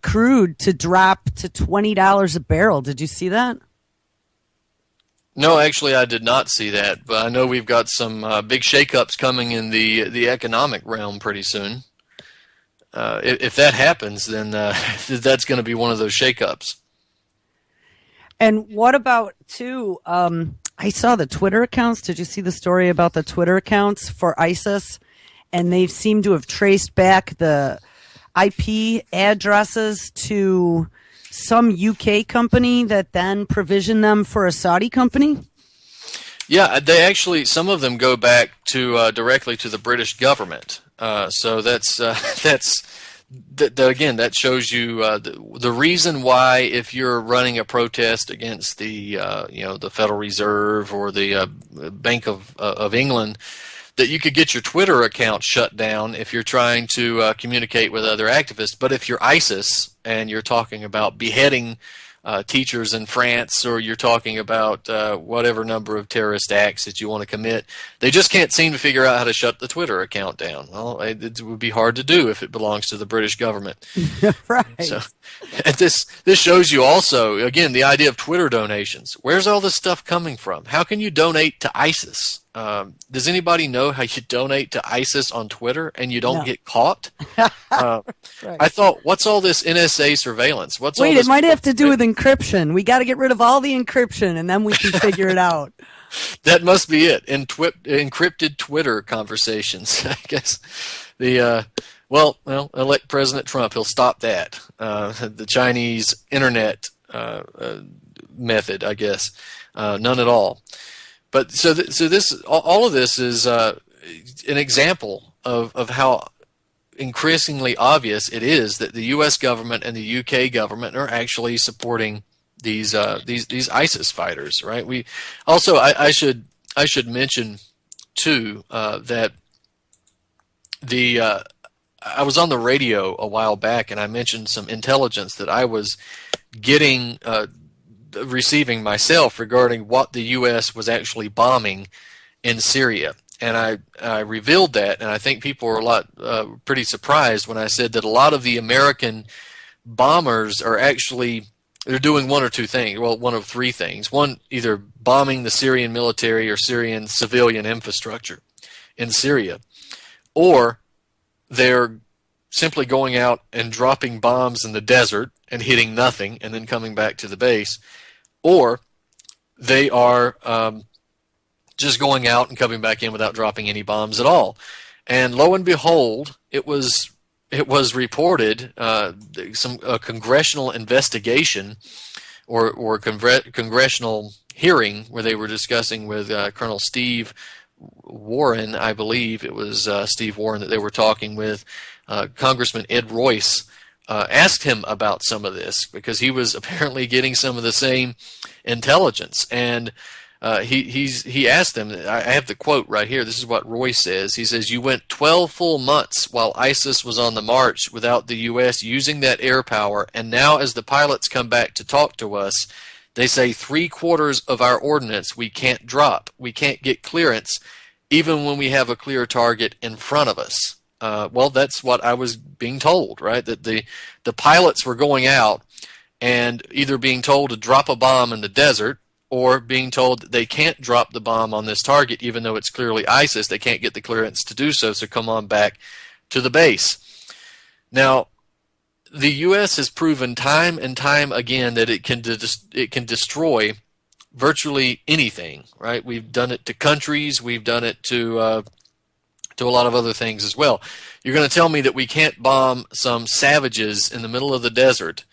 crude to drop to $20 a barrel. Did you see that? No, actually, I did not see that, but I know we've got some big shakeups coming in the economic realm pretty soon. If that happens, then that's going to be one of those shakeups. And what about too? I saw the Twitter accounts. Did you see the story about the Twitter accounts for ISIS? And they seem to have traced back the IP addresses to some UK company that then provisioned them for a Saudi company. Yeah, they actually, some of them go back to directly to the British government. So again, that shows you the reason why, if you're running a protest against the the Federal Reserve or the Bank of England, that you could get your Twitter account shut down if you're trying to communicate with other activists. But if you're ISIS and you're talking about beheading teachers in France, or you're talking about whatever number of terrorist acts that you want to commit, they just can't seem to figure out how to shut the Twitter account down. Well, it would be hard to do if it belongs to the British government. Right. So, and this shows you also, again, the idea of Twitter donations. Where's all this stuff coming from? How can you donate to ISIS? Does anybody know how you donate to ISIS on Twitter and you don't get caught? Right. I thought, what's all this NSA surveillance? Wait, it might have to do with encryption. We got to get rid of all the encryption, and then we can figure it out. That must be it. Encrypted Twitter conversations, I guess. Well, elect President Trump. He'll stop that. The Chinese internet method, I guess. None at all. But so all of this is an example of how increasingly obvious it is that the U.S. government and the U.K. government are actually supporting these ISIS fighters, right? We also, I should mention too that I was on the radio a while back and I mentioned some intelligence that I was receiving myself regarding what the U.S. was actually bombing in Syria. And I revealed that, and I think people were pretty surprised when I said that a lot of the American bombers are actually, they're doing one or two things, well, one of three things. One, either bombing the Syrian military or Syrian civilian infrastructure in Syria, or they're simply going out and dropping bombs in the desert and hitting nothing and then coming back to the base, or they are just going out and coming back in without dropping any bombs at all. And lo and behold, it was reported a congressional investigation or congressional hearing where they were discussing with Colonel Steve Warren, I believe it was Steve Warren that they were talking with. Congressman Ed Royce asked him about some of this because he was apparently getting some of the same intelligence. And he asked them, I have the quote right here, this is what Royce says. He says, "You went 12 full months while ISIS was on the march without the U.S. using that air power, and now as the pilots come back to talk to us, they say 3/4 of our ordnance we can't drop. We can't get clearance even when we have a clear target in front of us." Well, that's what I was being told, right? That the pilots were going out and either being told to drop a bomb in the desert or being told that they can't drop the bomb on this target even though it's clearly ISIS. They can't get the clearance to do so, so come on back to the base. Now, the U.S. has proven time and time again that it can destroy virtually anything, right? We've done it to countries. We've done it to a lot of other things as well. You're going to tell me that we can't bomb some savages in the middle of the desert?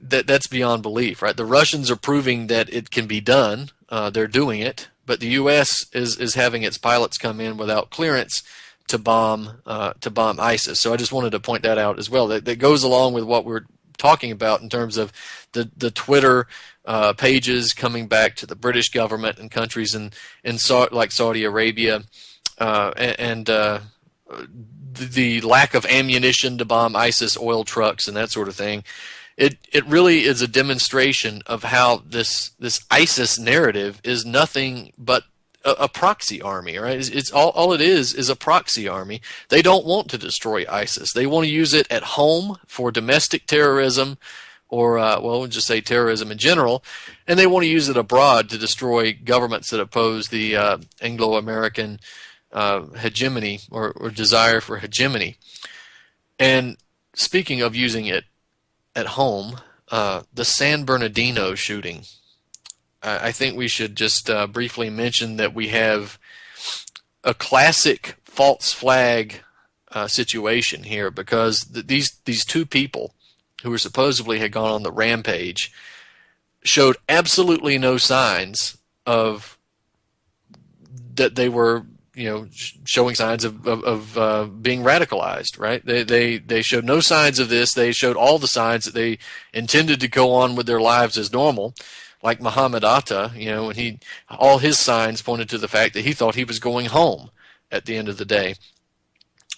That's beyond belief, right? The Russians are proving that it can be done. They're doing it, but the U.S. is having its pilots come in without clearance to bomb ISIS. So I just wanted to point that out as well. That goes along with what we're talking about in terms of the Twitter pages coming back to the British government and countries like Saudi Arabia, and the lack of ammunition to bomb ISIS oil trucks and that sort of thing. it really is a demonstration of how this ISIS narrative is nothing but a proxy army, right? It's all it is a proxy army. They don't want to destroy ISIS. They want to use it at home for domestic terrorism, or we'll just say terrorism in general, and they want to use it abroad to destroy governments that oppose the Anglo-American hegemony or desire for hegemony. And speaking of using it at home, the San Bernardino shooting. I think we should just briefly mention that we have a classic false flag situation here, because these two people who were supposedly had gone on the rampage showed absolutely no signs of that they were showing signs of being radicalized, right? They showed no signs of this. They showed all the signs that they intended to go on with their lives as normal, like Muhammad Atta, when all his signs pointed to the fact that he thought he was going home at the end of the day.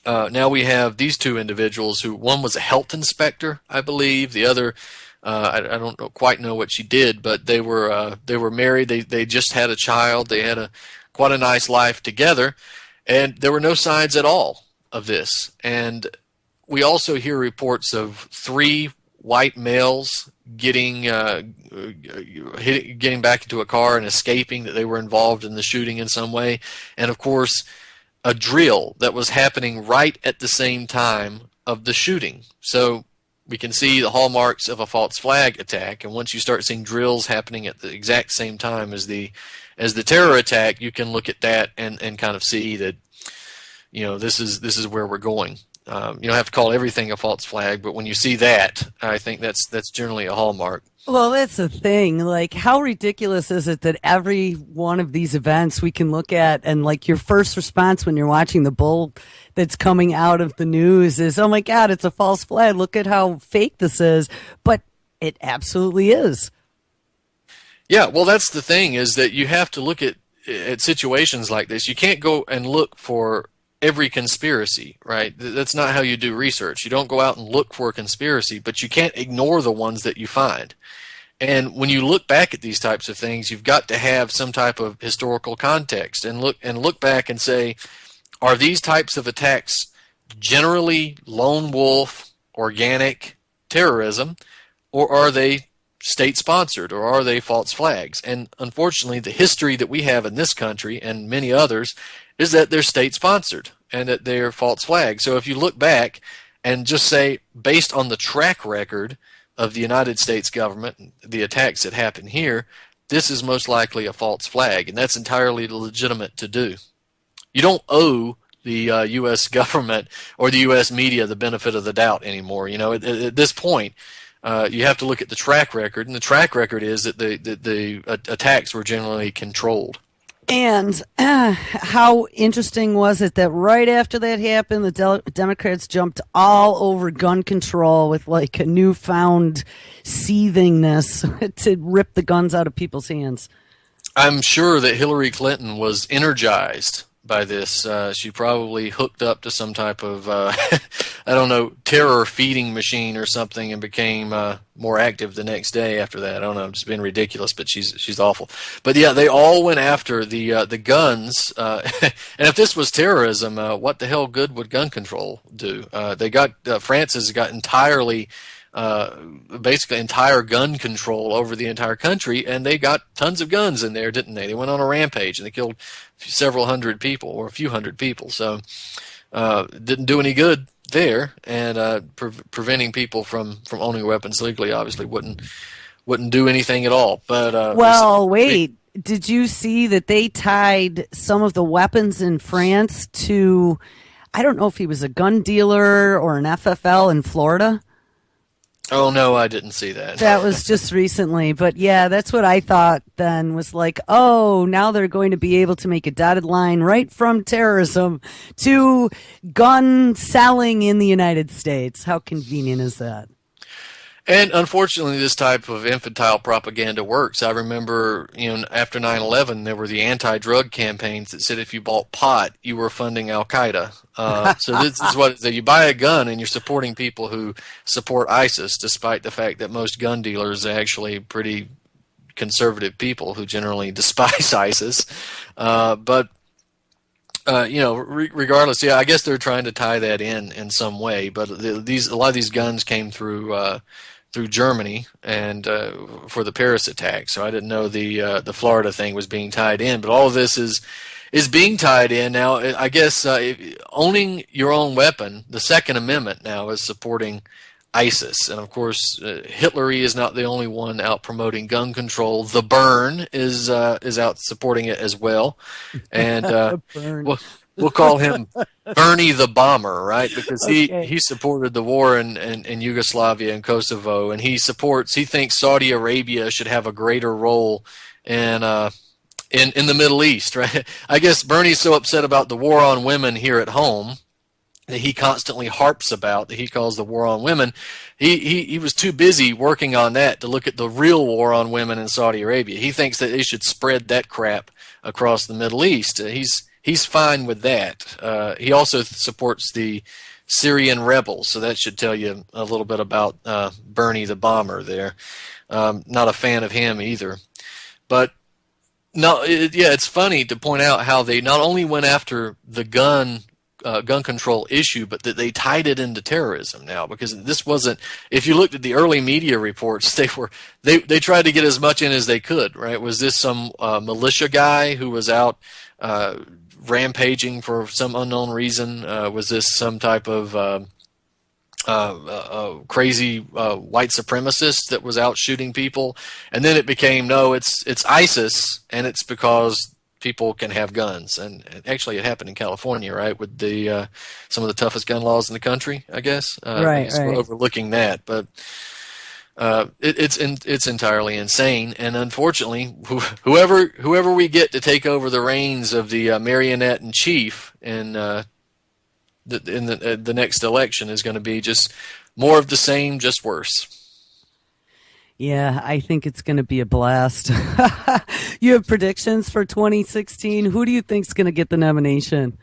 Now we have these two individuals who, one was a health inspector, I believe. The other, I don't quite know what she did, but they were married. They just had a child. They had quite a nice life together, and there were no signs at all of this. And we also hear reports of 3 white males getting back into a car and escaping, that they were involved in the shooting in some way. And of course, a drill that was happening right at the same time of the shooting. So we can see the hallmarks of a false flag attack. And once you start seeing drills happening at the exact same time as the terror attack, you can look at that and kind of see that, this is where we're going. You don't have to call everything a false flag, but when you see that, I think that's generally a hallmark. Well, that's the thing. Like, how ridiculous is it that every one of these events we can look at, and like your first response when you're watching the bull that's coming out of the news is, oh my God, it's a false flag. Look at how fake this is. But it absolutely is. Yeah, well, that's the thing, is that you have to look at situations like this. You can't go and look for every conspiracy, right? That's not how you do research. You don't go out and look for a conspiracy, but you can't ignore the ones that you find. And when you look back at these types of things, you've got to have some type of historical context and look back and say, are these types of attacks generally lone wolf, organic terrorism, or are they state-sponsored, or are they false flags? And unfortunately, the history that we have in this country and many others is that they're state-sponsored and that they're false flags. So if you look back and just say, based on the track record of the United States government, the attacks that happen here, this is most likely a false flag, and that's entirely legitimate to do. You don't owe the U.S. government or the U.S. media the benefit of the doubt anymore. At this point, you have to look at the track record, and the track record is that the attacks were generally controlled. And how interesting was it that right after that happened, the Democrats jumped all over gun control with like a newfound seethingness to rip the guns out of people's hands? I'm sure that Hillary Clinton was energized by this. She probably hooked up to some type of, terror feeding machine or something, and became more active the next day after that. I don't know, I'm just being ridiculous, but she's awful. But yeah, they all went after the guns. And if this was terrorism, what the hell good would gun control do? France has got entirely, basically entire gun control over the entire country, and they got tons of guns in there, didn't they? They went on a rampage and they killed several hundred people, or a few hundred people. So didn't do any good there, and preventing people from owning weapons legally obviously wouldn't do anything at all. But wait, did you see that they tied some of the weapons in France to, I don't know if he was a gun dealer or an FFL in Florida? Oh, no, I didn't see that. That was just recently. But yeah, that's what I thought then, was like, oh, now they're going to be able to make a dotted line right from terrorism to gun selling in the United States. How convenient is that? And unfortunately, this type of infantile propaganda works. I remember, after 9/11, there were the anti-drug campaigns that said if you bought pot, you were funding Al Qaeda. So this is what it said. You buy a gun and you're supporting people who support ISIS, despite the fact that most gun dealers are actually pretty conservative people who generally despise ISIS. But regardless, yeah, I guess they're trying to tie that in some way. But a lot of these guns came through Germany and for the Paris attack. So I didn't know the Florida thing was being tied in. But all of this is being tied in now. I guess owning your own weapon, the Second Amendment now is supporting ISIS, and of course, Hitler is not the only one out promoting gun control. The Burn is out supporting it as well, and we'll call him Bernie the Bomber, right? Because he supported the war in Yugoslavia and Kosovo, and he thinks Saudi Arabia should have a greater role in the Middle East, right? I guess Bernie's so upset about the war on women here at home that he constantly harps about, that he calls the war on women. He was too busy working on that to look at the real war on women in Saudi Arabia. He thinks that they should spread that crap across the Middle East. He's fine with that. He also supports the Syrian rebels, so that should tell you a little bit about Bernie the Bomber there. Not a fan of him either. But no, it's funny to point out how they not only went after the gun control issue, but that they tied it into terrorism now, because this wasn't. If you looked at the early media reports, they tried to get as much in as they could. Right? Was this some militia guy who was out rampaging for some unknown reason? Was this some type of crazy white supremacist that was out shooting people? And then it became, no, it's ISIS, and it's because people can have guns. And actually it happened in California, right, with the some of the toughest gun laws in the country, I guess. Right. We're overlooking that, but it's entirely insane. And unfortunately, whoever we get to take over the reins of the marionette in chief in the next election is going to be just more of the same, just worse. Yeah, I think it's going to be a blast. You have predictions for 2016? Who do you think's going to get the nomination?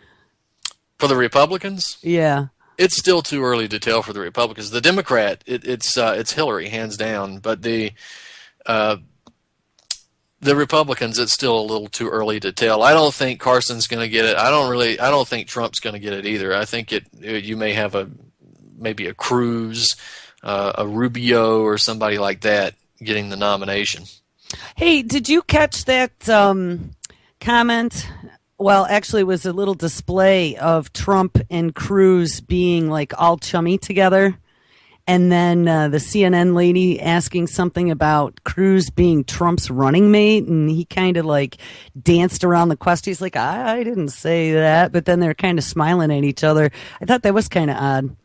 For the Republicans? Yeah. It's still too early to tell for the Republicans. The Democrat, it's Hillary, hands down. But the Republicans, it's still a little too early to tell. I don't think Carson's going to get it. I don't think Trump's going to get it either. I think you may have maybe a Cruz, a Rubio, or somebody like that getting the nomination. Hey, did you catch that comment? Well, actually, it was a little display of Trump and Cruz being like all chummy together. And then the CNN lady asking something about Cruz being Trump's running mate. And he kind of like danced around the question. He's like, I didn't say that. But then they're kind of smiling at each other. I thought that was kind of odd.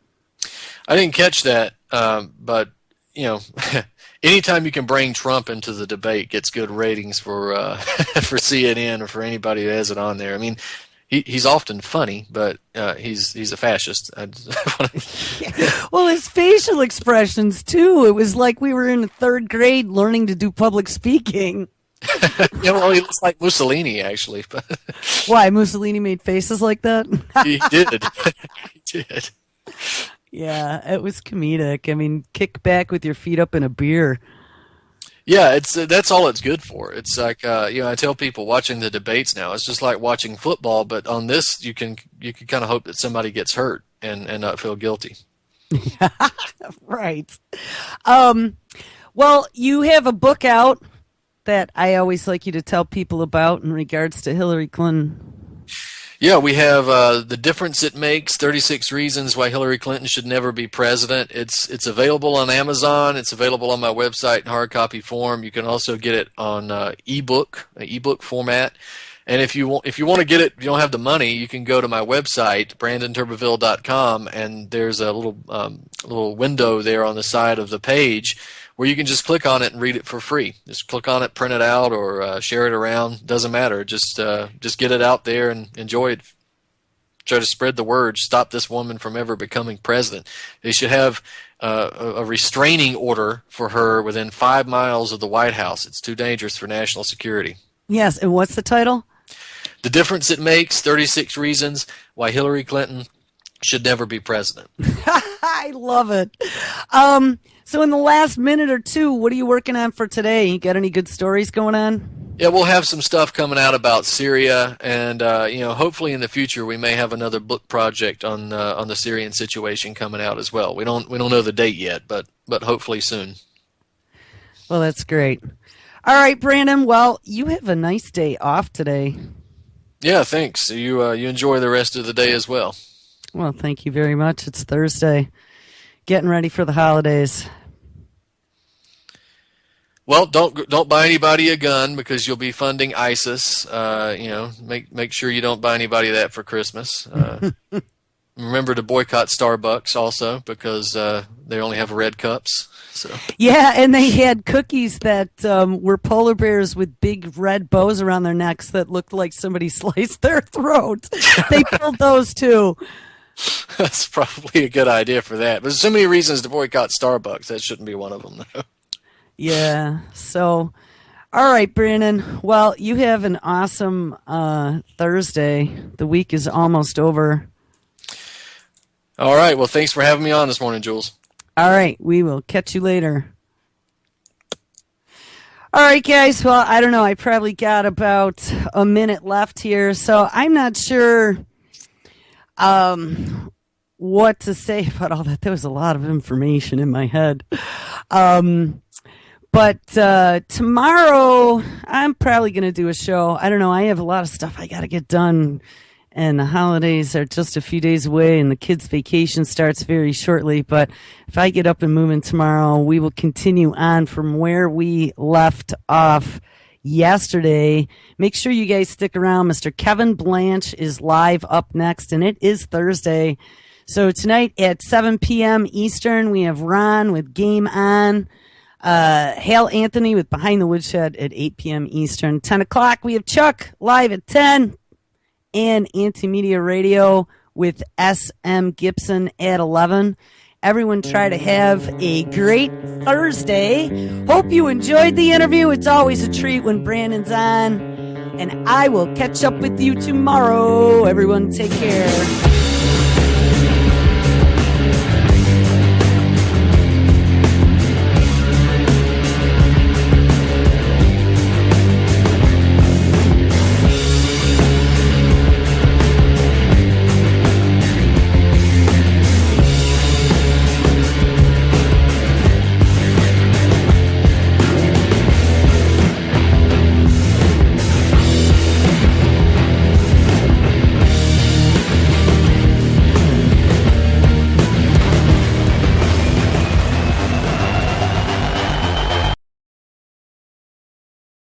I didn't catch that. But, anytime you can bring Trump into the debate gets good ratings for for CNN or for anybody who has it on there. I mean, he's often funny, but he's a fascist. Well, his facial expressions too. It was like we were in third grade learning to do public speaking. Well, he looks like Mussolini, actually. Why, Mussolini made faces like that? He did. He did. Yeah, it was comedic. I mean, kick back with your feet up in a beer. Yeah, that's all it's good for. It's like I tell people watching the debates now, it's just like watching football, but on this you can kind of hope that somebody gets hurt and not feel guilty. Right. Well, you have a book out that I always like you to tell people about in regards to Hillary Clinton. Yeah, we have The Difference It Makes, 36 Reasons Why Hillary Clinton Should Never Be President. It's available on Amazon. It's available on my website in hard copy form. You can also get it on ebook format. And if you want to get it, if you don't have the money, you can go to my website, brandonturbeville.com, and there's a little window there on the side of the page where you can just click on it and read it for free. Just click on it, print it out, or share it around. Doesn't matter. Just get it out there and enjoy it. try to spread the word, stop this woman from ever becoming president. They should have a restraining order for her within 5 miles of the White House. It's too dangerous for national security. Yes, and what's the title? The Difference It Makes, 36 Reasons Why Hillary Clinton should never be president. I love it. So in the last minute or two, what are you working on for today? You got any good stories going on? Yeah, we'll have some stuff coming out about Syria, and hopefully in the future we may have another book project on the Syrian situation coming out as well. We don't know the date yet, but hopefully soon. Well, that's great. All right, Brandon. Well, you have a nice day off today. Yeah, thanks. You enjoy the rest of the day as well. Well, thank you very much. It's Thursday. Getting ready for the holidays. Well, don't buy anybody a gun because you'll be funding ISIS. Make sure you don't buy anybody that for Christmas. Remember to boycott Starbucks also because they only have red cups. So. Yeah, and they had cookies that were polar bears with big red bows around their necks that looked like somebody sliced their throat. They pulled those too. That's probably a good idea for that. But there's so many reasons to boycott Starbucks. That shouldn't be one of them, though. Yeah. So, all right, Brandon. Well, you have an awesome Thursday. The week is almost over. All right. Well, thanks for having me on this morning, Jules. All right. We will catch you later. All right, guys. Well, I don't know. I probably got about a minute left here, so I'm not sure what to say about all that. There was a lot of information in my head. But tomorrow, I'm probably going to do a show. I don't know. I have a lot of stuff I got to get done. And the holidays are just a few days away, and the kids' vacation starts very shortly. But if I get up and moving tomorrow, we will continue on from where we left off yesterday. Make sure you guys stick around. Mr. Kevin Blanche is live up next, and it is Thursday. So tonight at 7 p.m. Eastern, we have Ron with Game On. Hale Anthony with Behind the Woodshed at 8 p.m. Eastern. 10 o'clock, we have Chuck live at 10. And Anti-Media Radio with S.M. Gibson at 11. Everyone try to have a great Thursday. Hope you enjoyed the interview. It's always a treat when Brandon's on. And I will catch up with you tomorrow. Everyone take care.